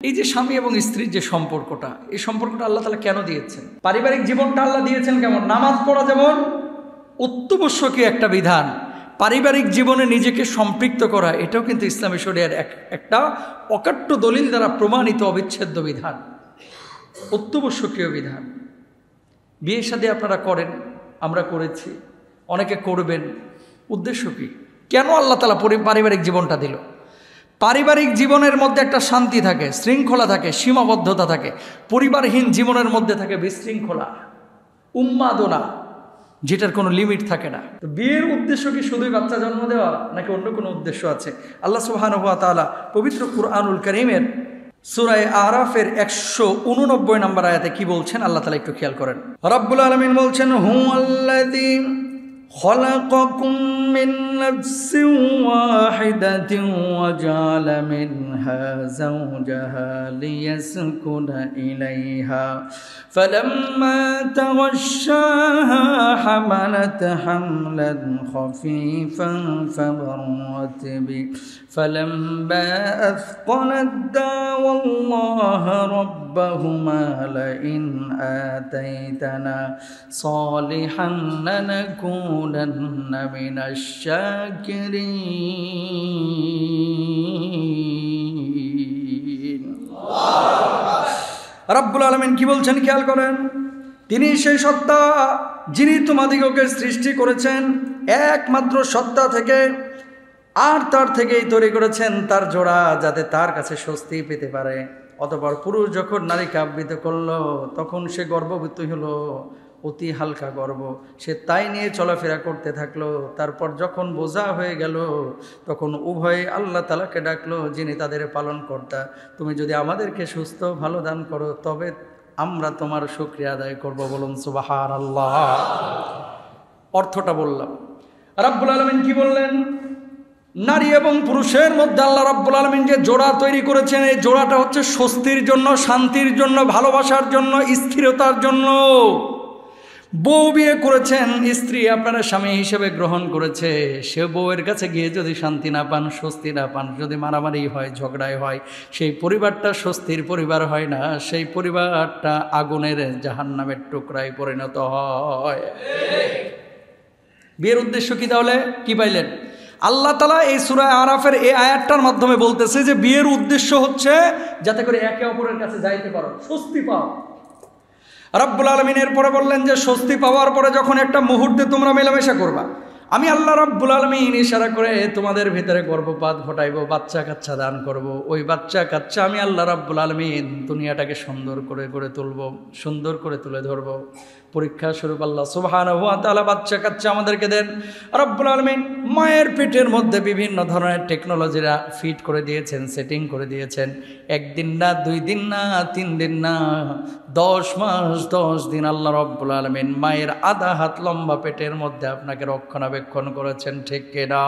এই যে স্বামী এবং স্ত্রীর যে সম্পর্কটা, এই সম্পর্কটা আল্লাহ তাআলা কেন দিয়েছেন? পারিবারিক জীবনটা আল্লাহ দিয়েছেন কেমন? নামাজ পড়া যেমন অত্যাবশ্যকীয় একটা বিধান, পারিবারিক জীবনে নিজেকে সম্পৃক্ত করা এটাও কিন্তু ইসলামী শরিয়ার একটা অকাট্য দলিল দ্বারা প্রমাণিত অবিচ্ছেদ্য বিধান, অত্যাবশ্যকীয় বিধান। বিয়ে শাদী আপনারা করেন, আমরা করেছি, অনেকে করবেন। উদ্দেশ্য কি? কেন আল্লাহ তাআলা পারিবারিক জীবনটা দিল? পারিবারিক জীবনের মধ্যে একটা শান্তি থাকে, শৃঙ্খলা থাকে, সীমাবদ্ধতা থাকে। পরিবারহীন জীবনের মধ্যে থাকে বিশৃঙ্খলা, উন্মাদনা, যেটার কোনো লিমিট থাকে না। তো বিয়ের উদ্দেশ্য কি শুধুই বাচ্চা জন্ম দেওয়া, নাকি অন্য কোনো উদ্দেশ্য আছে? আল্লাহ সুবহানাহু ওয়া তাআলা পবিত্র কুরআনুল কারীমের সূরা আরাফের 189 নম্বর আয়াতে কি বলছেন আল্লাহ তাআলা একটু খেয়াল করেন। রব্বুল আলামিন বলছেন, হুয়াল্লাযী خلقكم من نفس واحدة وجعل منها زوجها ليسكن إليها فلما تغشاها حملت حملا خفيفا فمرت به فلما أثقلت دعوا الله ربهما لئن آتيتنا صالحا لنكونن من الشاكرين। রব্বুল আলামিন কি বলছেন খেয়াল করেন। তিনি সেই সত্তা যিনি তোমাদিগকে সৃষ্টি করেছেন একমাত্র সত্তা থেকে, আর তার থেকেই তৈরি করেছেন তার জোড়া, যাতে তার কাছে স্বস্তি পেতে পারে। অতঃপর পুরুষ যখন নারীকে আবৃত করলো তখন সে গর্ভবতী হলো, অতি হালকা গর্ভ, সে তাই নিয়ে চলাফেরা করতে থাকলো। তারপর যখন বোঝা হয়ে গেল তখন উভয়ে আল্লাহ তাআলাকে ডাকলো, যিনি তাদের পালন কর্তা। তুমি যদি আমাদেরকে সুস্থ ভালো দান করো তবে আমরা তোমার শুকরিয়া আদায় করব। বলুন সুবহানাল্লাহ। অর্থটা বললাম। রব্বুল আলামিন কি বললেন? নারী এবং পুরুষের মধ্যে আল্লাহ রাব্বুল আলামিন যে জোড়া তৈরি করেছেন, এই জোড়াটা হচ্ছে স্বস্তির জন্য, শান্তির জন্য, ভালোবাসার জন্য, স্থিরতার জন্য। বউ বিয়ে করেছেন, স্ত্রী আপনারা স্বামী হিসেবে গ্রহণ করেছে, সে বউয়ের কাছে গিয়ে যদি শান্তি না পান, স্বস্তি না পান, যদি মারামারি হয়, ঝগড়াই হয়, সেই পরিবারটা স্বস্তির পরিবার হয় না, সেই পরিবারটা আগুনের জাহান্নামের টুকরায় পরিণত হয়। বিয়ের উদ্দেশ্য কি তাহলে? কি পাইলেন? আল্লাহ তাআলা এই সূরা আরাফের এই আয়াতটার মাধ্যমে বলতেছে যে বিয়ের উদ্দেশ্য হচ্ছে যাতে করে একে অপরের কাছে যাইতে পারো, স্বস্তি পাও। রব্বুল আলামিন এরপরে বললেন যে স্বস্তি পাওয়ার পরে যখন একটা মুহূর্তে তোমরা মেলামেশা করবা, আমি আল্লাহ রব্বুল আলামিন ইশারা করে তোমাদের ভিতরে গর্ভপাত ঘটাইব, বাচ্চা কাচ্চা দান করব। ওই বাচ্চা কাচ্চা আমি আল্লাহ রব্বুল আলামিন দুনিয়াটাকে সুন্দর করে গড়ে তুলব, সুন্দর করে তুলে ধরব। পরীক্ষা স্বরূপ আল্লাহ সুবহানাহু ওয়া তাআলা বাচ্চা কাচ্চা আমাদেরকে দেন। রব্বুল আলামিন মায়ের পেটের মধ্যে বিভিন্ন ধরনের টেকনোলজিরা ফিট করে দিয়েছেন, সেটিং করে দিয়েছেন। একদিন না, 2 দিন না, 3 দিন না, 10 মাস 10 দিন আল্লাহ রব্বুল আলামিন মায়ের আধা হাত লম্বা পেটের মধ্যে আপনাকে রক্ষণাবেক্ষণ করেছেন, ঠিক কিনা?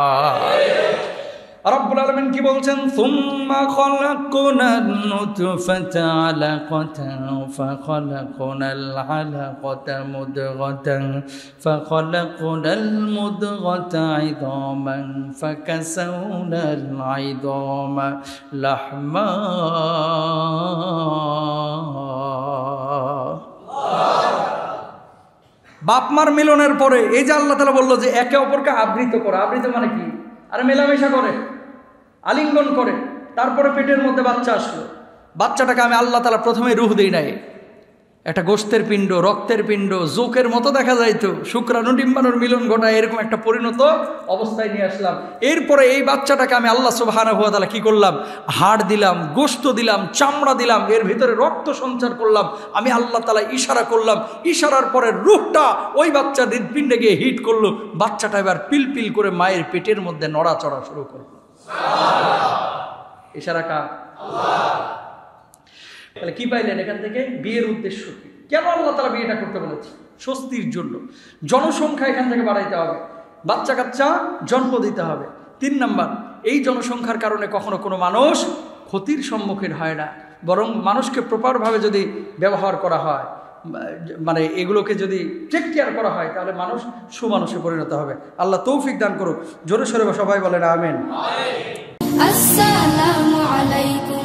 রব্বুল আলামিন কি বলছেন? সুম্মা খালাকনান নুতফাতা আলাকাতান ফাখালাকনাল আলাকাতা মুদগাতান ফাখালাকনাল মুদগাতা ইদামান ফাকাসাউনাল ইদামা লাহমা। বাপ মার মিলনের পরে এই যে আল্লাহ তাআলা বলল যে একে অপরকে আবৃত করে। আবৃত মানে কি? আরে মেলামেশা করে, আলিঙ্গন করে, তারপরে পেটের মধ্যে বাচ্চা আসলো। বাচ্চাটাকে আমি আল্লাহ তাআলা প্রথমে রূহ দেই নাই, একটা গোশতের পিণ্ড, রক্তের পিণ্ড, জোকের মতো দেখা যাইতো, শুক্রাণু ডিম্বাণুর মিলন ঘটায় এরকম একটা পরিণত অবস্থায় নিয়ে আসলাম। এরপরে এই বাচ্চাটাকে আমি আল্লাহ সুবহানাহু ওয়া তাআলা কি করলাম? হাড় দিলাম, গোশত দিলাম, চামড়া দিলাম, এর ভিতরে রক্ত সঞ্চার করলাম। আমি আল্লাহ তাআলা ইশারা করলাম, ইশারার পরে রূহটা ওই বাচ্চার হৃৎপিণ্ডে গিয়ে হিট করলো। বাচ্চাটা এবার পিলপিল করে মায়ের পেটের মধ্যে নড়াচড়া শুরু করলো। ইশারা কার? আল্লাহ। তাহলে কি পাইলেন এখান থেকে? বিয়ের উদ্দেশ্য কি? কেন আল্লাহ তাআলা বিয়েটা করতে বলেছে? স্বস্তির জন্য। জনসংখ্যা এখান থেকে বাড়াইতে হবে, বাচ্চা কাচ্চা জন্ম দিতে হবে। 3 নাম্বার, এই জনসংখ্যার কারণে কখনো কোনো মানুষ ক্ষতির সম্মুখীন হয় না, বরং মানুষকে প্রপারভাবে যদি ব্যবহার করা হয়, মানে এগুলোকে যদি টেক কেয়ার করা হয়, তাহলে মানুষ সুমানুষে পরিণত হবে। আল্লাহ তৌফিক দান করুক। জোরে সোরে সবাই বলেন আমিন। আসসালামু আলাইকুম।